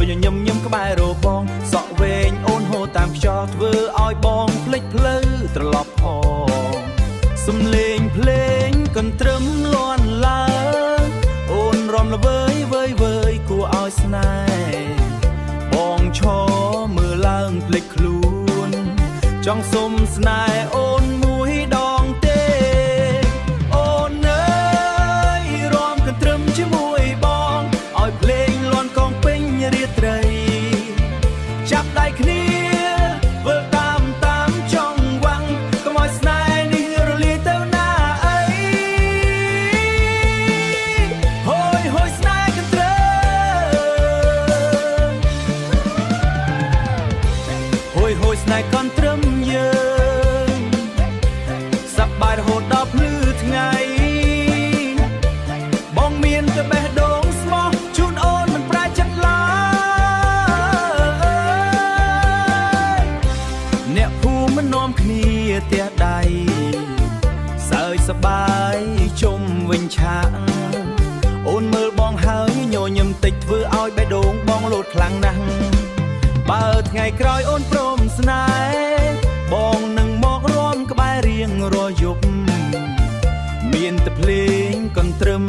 ជួយញញឹមក្បែររបងសក់វែងអូនហូរតាមខ្យល់ធ្វើឲ្យបងភ្លេចផ្លូវត្រឡប់ផងសំលេងភ្លេងកន្ទ្រឹមលាន់ឡើងអូនរំល្វើយវើយវើយគួរឲ្យស្នេហ៍បងឈរមើលឡើងភ្លេចខ្លួនចង់សុំស្នេហ៍អូនមួយដងទេអូនអើយរំកន្ទ្រឹមជាមួយបងឲ្យភ្លេងលាន់កងពេញរាត្រីចាប់ដៃគ្នាវិលតាមចង់វាំងកុំឲ្យស្នេហ៍នេះរលាយទៅណាអីហូយហូយស្នេហ៍កន្ទ្រឹមហូយហូយស្នេហ៍កន្ទ្រឹមយើងសប្បាយរហូតដល់ភ្លឺថ្ងៃបងមានតែបេះដូងស្មោះជូនអូនមិនប្រែចិត្តឡើយអ្នកភូមិមិននាំគ្នាទះដៃសើចសប្បាយជុំវិញឆាកអូនមើលបងហើយញញឹមតិចធ្វើឲ្យបេះដូងបងលោតខ្លាំងណាស់បើថ្ងៃក្រោយអូនព្រមស្នេហ៍បងនឹងមករួមក្បែររៀងរាល់យប់មានតែភ្លេងកន្ទ្រឹម